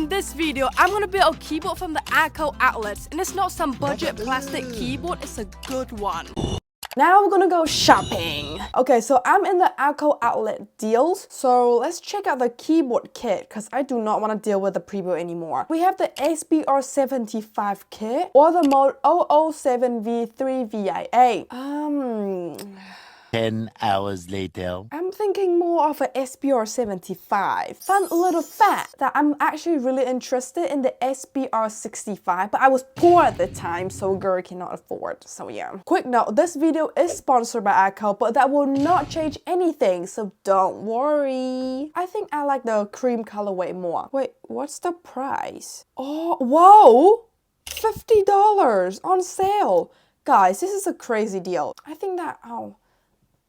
In this video, I'm gonna build a keyboard from the Thankyou outlets, and it's not some budget plastic keyboard, it's a good one. Now we're gonna go shopping. Okay, so I'm in the Thankyou outlet deals. So let's check out the keyboard kit because I do not want to deal with the preview anymore. We have the SPR75 kit or the mode 007V3VIA. 10 hours later. I'm thinking more of a SPR75. Fun little fact that I'm actually really interested in the SPR65, but I was poor at the time, so girl cannot afford. So yeah. Quick note, this video is sponsored by Thankyou, but that will not change anything, so don't worry. I think I like the cream colorway more. Wait, what's the price? Oh, whoa! $50 on sale. Guys, this is a crazy deal. I think that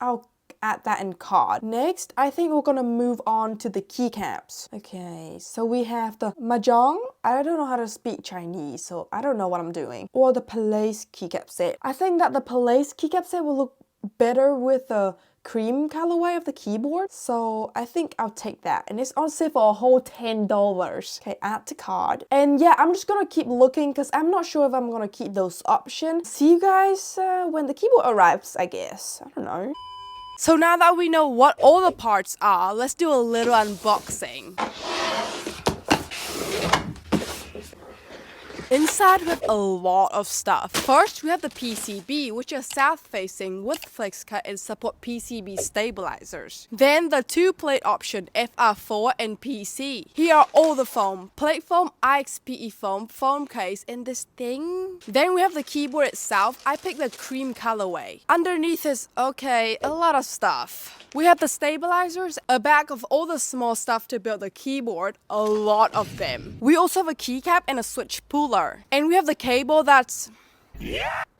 I'll add that in card. Next, I think we're gonna move on to the keycaps. Okay, so we have the Mahjong. I don't know how to speak Chinese, so I don't know what I'm doing. Or the Palace keycap set. I think that the Palace keycap set will look better with the cream colorway of the keyboard. So I think I'll take that. And it's on sale for a whole $10. Okay, add to card. And yeah, I'm just gonna keep looking because I'm not sure if I'm gonna keep those options. See you guys when the keyboard arrives, I guess. I don't know. So now that we know what all the parts are, let's do a little unboxing. Inside we have a lot of stuff. First, we have the PCB, which is south-facing with flex cut and support PCB stabilizers. Then the two-plate option, FR4 and PC. Here are all the foam: plate foam, IXPE foam, foam case, and this thing. Then we have the keyboard itself. I picked the cream colorway. Underneath is, okay, a lot of stuff. We have the stabilizers, a bag of all the small stuff to build the keyboard, a lot of them. We also have a keycap and a switch puller. And we have the cable that's...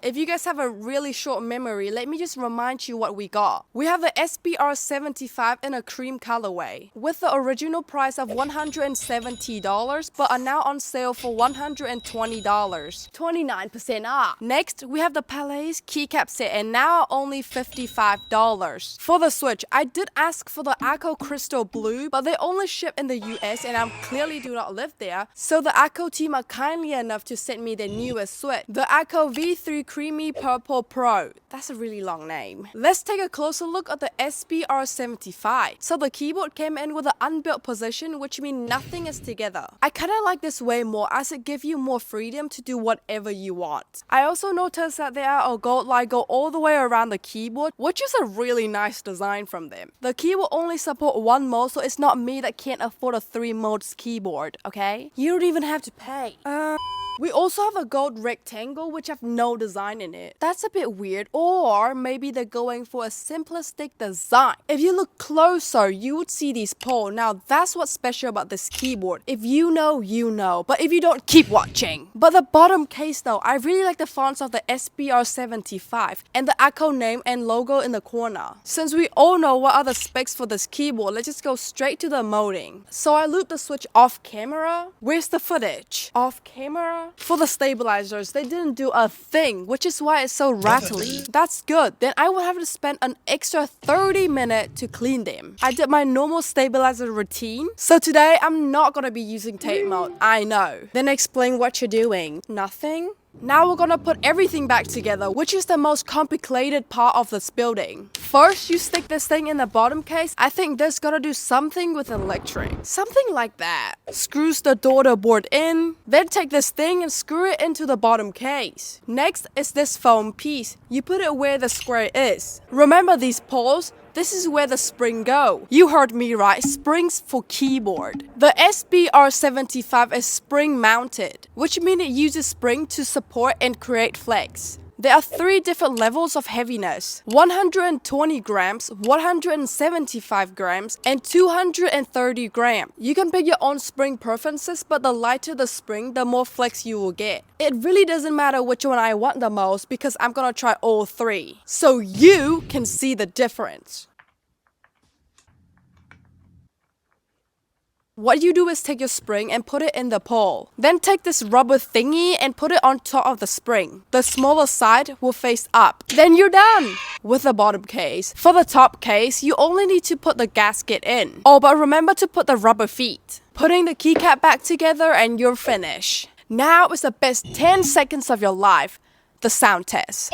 If you guys have a really short memory, let me just remind you what we got. We have the SPR75 in a cream colorway with the original price of $170 but are now on sale for $120. 29% off. Next, we have the Palace keycap set and now only $55. For the switch, I did ask for the Thankyou Crystal Blue, but they only ship in the US and I clearly do not live there. So the Thankyou team are kindly enough to send me the newest switch, the Thankyou V3 Creamy Purple Pro. That's a really long name. Let's take a closer look at the SPR75. So the keyboard came in with an unbuilt position, which means nothing is together. I kind of like this way more as it gives you more freedom to do whatever you want. I also noticed that there are a gold light go all the way around the keyboard, which is a really nice design from them. The keyboard only support one mode, so it's not me that can't afford a 3 modes keyboard, okay? You don't even have to pay. We also have a gold rectangle which have no design in it. That's a bit weird, or maybe they're going for a simplistic design. If you look closer, you would see these poles. Now that's what's special about this keyboard. If you know, you know. But if you don't, keep watching. But the bottom case though, I really like the fonts of the SPR75 and the Thankyou name and logo in the corner. Since we all know what are the specs for this keyboard, let's just go straight to the molding. So I looped the switch off camera. Where's the footage? Off camera? For the stabilizers, they didn't do a thing, which is why it's so rattly. That's good. Then I would have to spend an extra 30 minutes to clean them. I did my normal stabilizer routine. So today, I'm not gonna be using tape mode. I know. Then explain what you're doing. Nothing? Now we're gonna put everything back together, which is the most complicated part of this building. First, you stick this thing in the bottom case. I think this gotta do something with electric. Something like that. Screws the daughter board in. Then take this thing and screw it into the bottom case. Next is this foam piece. You put it where the square is. Remember these poles? This is where the spring go. You heard me right, springs for keyboard. The SPR75 is spring mounted, which means it uses spring to support and create flex. There are 3 different levels of heaviness: 120 grams, 175 grams, and 230 grams. You can pick your own spring preferences, but the lighter the spring, the more flex you will get. It really doesn't matter which one I want the most because I'm gonna try all 3, so you can see the difference. What you do is take your spring and put it in the pole. Then take this rubber thingy and put it on top of the spring. The smaller side will face up. Then you're done with the bottom case. For the top case, you only need to put the gasket in. Oh, but remember to put the rubber feet. Putting the keycap back together and you're finished. Now is the best 10 seconds of your life. The sound test.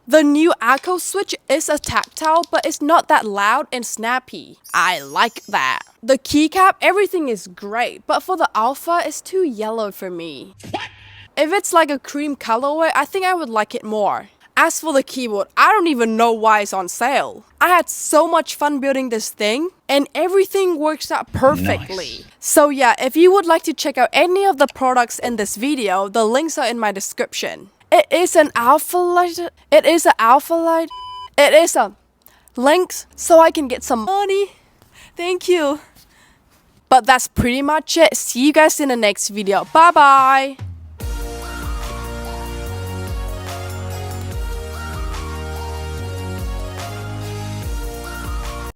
The new Echo switch is a tactile, but it's not that loud and snappy. I like that. The keycap, everything is great, but for the alpha, it's too yellow for me. If it's like a cream colorway, I think I would like it more. As for the keyboard, I don't even know why it's on sale. I had so much fun building this thing, and everything works out perfectly. Nice. So yeah, if you would like to check out any of the products in this video, the links are in my description. It is an alpha light. It is a links so I can get some money. Thank you. But that's pretty much it. See you guys in the next video. Bye bye.